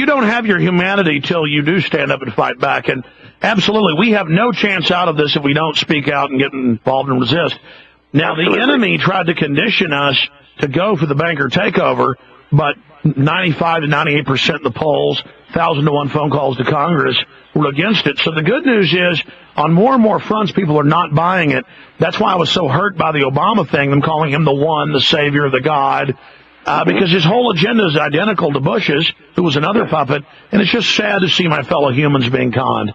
you don't have your humanity till you do stand up and fight back. And absolutely, we have no chance out of this if we don't speak out and get involved and resist. Now, the enemy tried to condition us to go for the banker takeover, but 95 to 98% of the polls, 1,000 to 1 phone calls to Congress were against it. So the good news is, on more and more fronts, people are not buying it. That's why I was so hurt by the Obama thing, them calling him the one, the savior, the God, because his whole agenda is identical to Bush's, who was another puppet, and it's just sad to see my fellow humans being conned.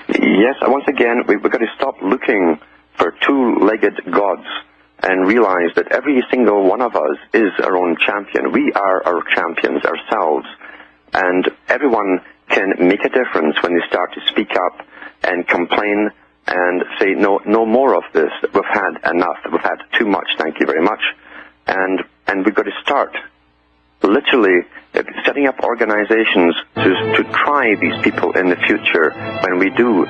Yes, once again, we've got to stop looking for two-legged gods and realize that every single one of us is our own champion. We are our champions ourselves, and everyone can make a difference when they start to speak up and complain and say, no more of this. We've had enough. We've had too much. Thank you very much. And we've got to start literally setting up organizations to try these people in the future when we do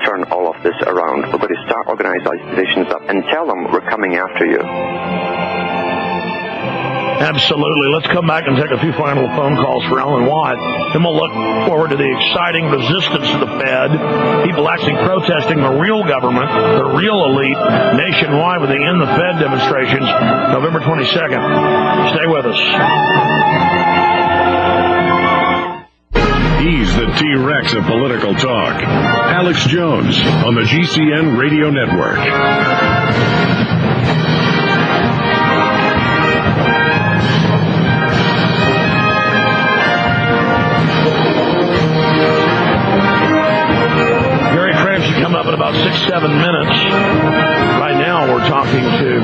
turn all of this around. We're going to start organizations up and tell them we're coming after you. Absolutely. Let's come back and take a few final phone calls for Alan Watt. Then we'll look forward to the exciting resistance to the Fed, people actually protesting the real government, the real elite, nationwide with the End the Fed demonstrations, November 22nd. Stay with us. He's the T-Rex of political talk. Alex Jones on the GCN Radio Network. Come up in about 6-7 minutes. Right now, we're talking to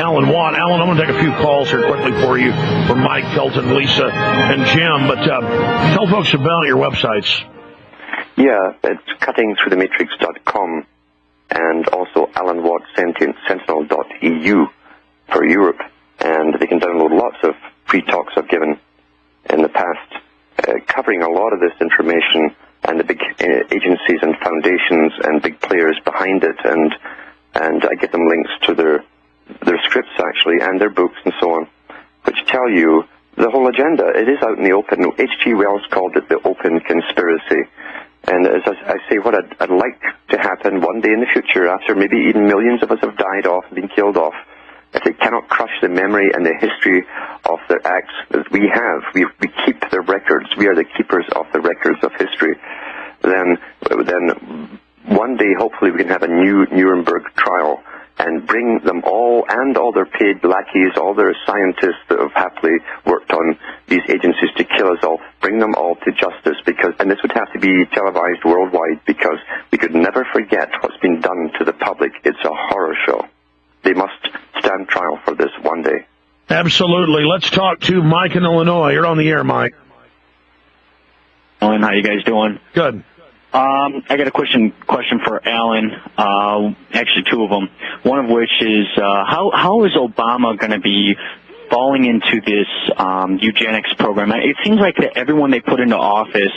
Alan Watt. Alan, I'm going to take a few calls here quickly for you from Mike, Kelton, Lisa, and Jim. But tell folks about your websites. Yeah, it's cuttingthroughthematrix.com and also alanwattsentinel.eu for Europe. And they can download lots of free talks I've given in the past, covering a lot of this information and the big agencies and foundations and big players behind it, and I give them links to their scripts actually and their books and so on, which tell you the whole agenda. It is out in the open. H.G. Wells called it the open conspiracy, and as I say, what I'd like to happen one day in the future, after maybe even millions of us have died off and been killed off, if they cannot crush the memory and the history of their acts that we have, we keep their records, we are the keepers of the records of history, then one day hopefully we can have a new Nuremberg trial and bring them all and all their paid lackeys, all their scientists that have happily worked on these agencies to kill us all, bring them all to justice, and this would have to be televised worldwide, because we could never forget what's been done to the public. It's a horror show. They must stand trial for this one day. Absolutely. Let's talk to Mike in Illinois. You're on the air, Mike. Alan, how you guys doing? Good. I got a question for Alan. Actually, two of them. One of which is how is Obama going to be falling into this eugenics program? It seems like that everyone they put into office,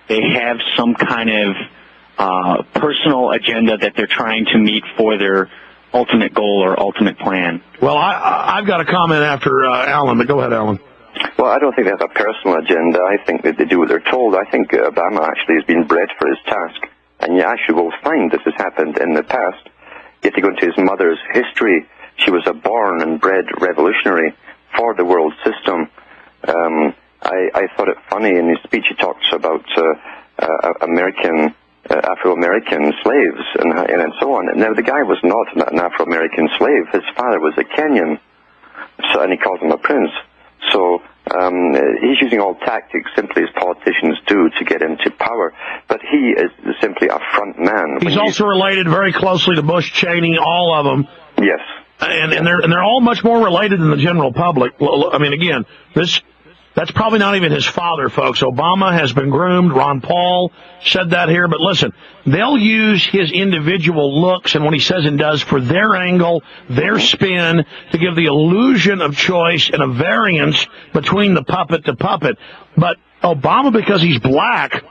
they have some kind of personal agenda that they're trying to meet for their ultimate goal or ultimate plan. Well, I've got a comment after Alan, but go ahead, Alan. Well, I don't think they have a personal agenda. I think that they do what they're told. I think Obama actually has been bred for his task, and you actually will find this has happened in the past. You have to go into his mother's history. She was a born and bred revolutionary for the world system. I thought it funny in his speech he talks about Afro-American slaves and so on. Now, the guy was not an Afro-American slave. His father was a Kenyan, and he calls him a prince. So he's using all tactics, simply as politicians do, to get into power. But he is simply a front man. He's also related very closely to Bush, Cheney, all of them. Yes. And they're all much more related than the general public. I mean, again, that's probably not even his father, folks. Obama has been groomed. Ron Paul said that here. But listen, they'll use his individual looks and what he says and does for their angle, their spin, to give the illusion of choice and a variance between the puppet to puppet. But Obama, because he's black,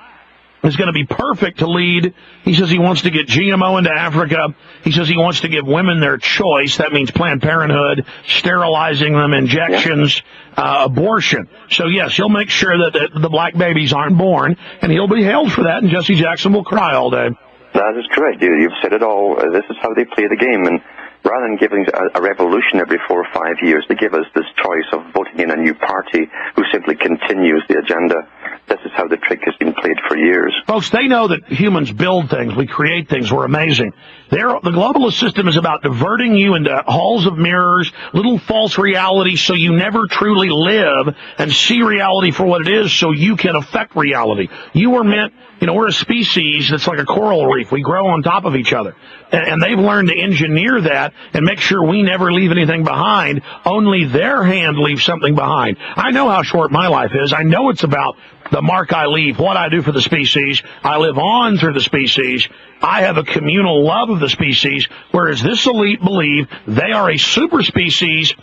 is going to be perfect to lead. He says he wants to get GMO into Africa. He says he wants to give women their choice. That means Planned Parenthood, sterilizing them, injections, abortion. So, yes, he'll make sure that the black babies aren't born, and he'll be held for that, and Jesse Jackson will cry all day. That is correct. You've said it all. This is how they play the game. And rather than giving a revolution every 4 or 5 years, they give us this choice of voting in a new party who simply continues the agenda. This is how the trick has been played for years. Folks, they know that humans build things, we create things, we're amazing. The globalist system is about diverting you into halls of mirrors, little false realities, so you never truly live and see reality for what it is, so you can affect reality. You were meant, we're a species that's like a coral reef. We grow on top of each other. And they've learned to engineer that and make sure we never leave anything behind. Only their hand leaves something behind. I know how short my life is. I know it's about the mark I leave, what I do for the species. I live on through the species. I have a communal love of the species, whereas this elite believe they are a super species,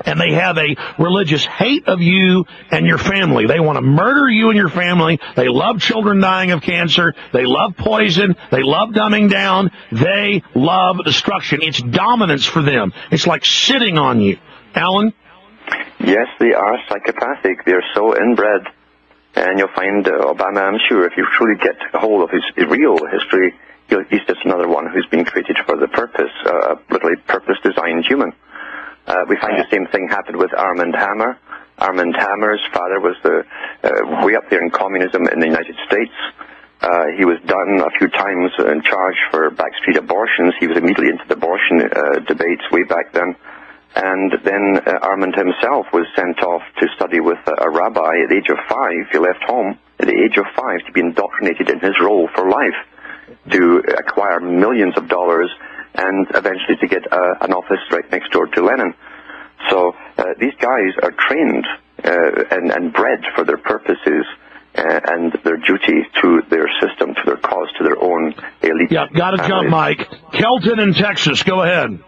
and they have a religious hate of you and your family. They want to murder you and your family. They love children dying of cancer. They love poison. They love dumbing down. They love destruction. It's dominance for them. It's like sitting on you. Alan? Yes, they are psychopathic. They're so inbred. And you'll find Obama, I'm sure, if you truly get a hold of his real history, he's just another one who's been created for the purpose, literally purpose-designed human. We find the same thing happened with Armand Hammer. Armand Hammer's father was way up there in communism in the United States. He was done a few times in charge for backstreet abortions. He was immediately into the abortion debates way back then. And then Armand himself was sent off to study with a rabbi at the age of 5. He left home at the age of 5 to be indoctrinated in his role for life, to acquire millions of dollars, and eventually to get an office right next door to Lenin. So these guys are trained and bred for their purposes and their duty to their system, to their cause, to their own elite. Yeah, got to jump, Mike. Kelton in Texas, go ahead.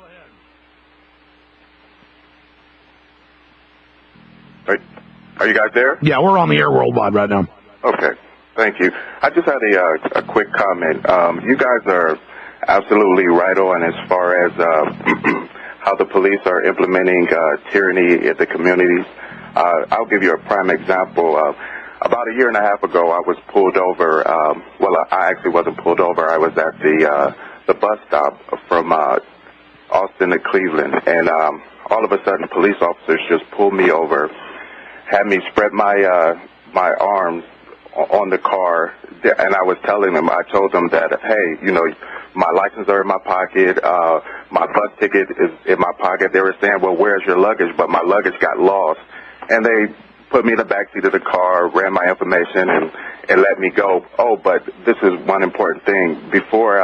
Are you guys there? Yeah, we're on the air worldwide right now. Okay, thank you. I just had a quick comment. You guys are absolutely right on as far as how the police are implementing tyranny in the communities. I'll give you a prime example. About a year and a half ago, I was pulled over. I actually wasn't pulled over. I was at the bus stop from Austin to Cleveland, and all of a sudden, police officers just pulled me over, had me spread my arms on the car, and I was telling them, I told them that, hey, my license are in my pocket, my bus ticket is in my pocket. They were saying, well, where's your luggage? But my luggage got lost. And they put me in the backseat of the car, ran my information, and let me go. Oh, but this is one important thing. Before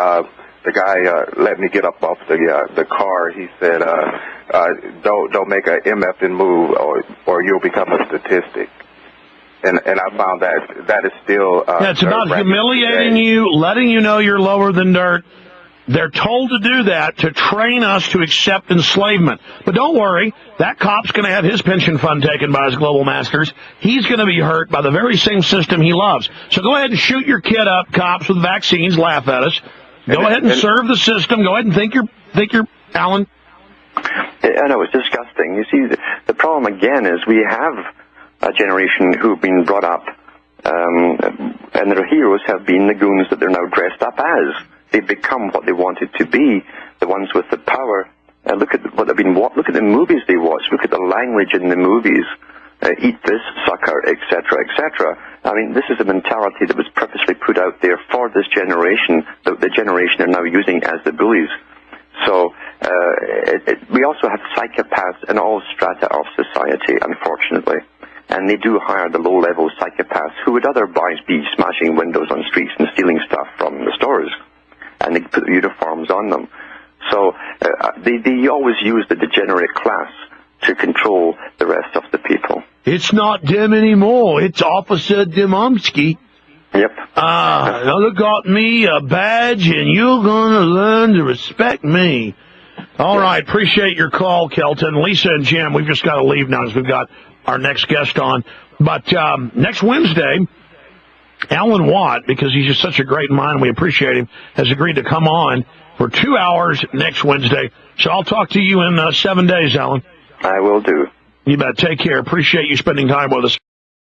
the guy let me get up off the car, he said, don't make a MFing move or you'll become a statistic. And I found that is still... it's about humiliating you, letting you know you're lower than dirt. They're told to do that to train us to accept enslavement. But don't worry, that cop's going to have his pension fund taken by his global masters. He's going to be hurt by the very same system he loves. So go ahead and shoot your kid up, cops with vaccines, laugh at us. Go ahead and serve the system. Go ahead and think you're Alan. I know, it's disgusting. You see, the problem again is we have a generation who've been brought up, and their heroes have been the goons that they're now dressed up as. They've become what they wanted to be, the ones with the power. Look at what they've been. Look at the movies they watch. Look at the language in the movies. Eat this, sucker, etc., etc. I mean, this is a mentality that was purposely put out there for this generation, the generation they're now using as the bullies. So we also have psychopaths in all strata of society, unfortunately. And they do hire the low-level psychopaths who would otherwise be smashing windows on streets and stealing stuff from the stores. And they put uniforms on them. So they always use the degenerate class to control the rest of the people. It's not Dim anymore. It's Officer Dimomsky. Yep. Now got me a badge, and you're going to learn to respect me. All right. Appreciate your call, Kelton. Lisa and Jim, we've just got to leave now because we've got our next guest on. But next Wednesday, Alan Watt, because he's just such a great mind, we appreciate him, has agreed to come on for 2 hours next Wednesday. So I'll talk to you in 7 days, Alan. I will do. You bet. Take care. Appreciate you spending time with us.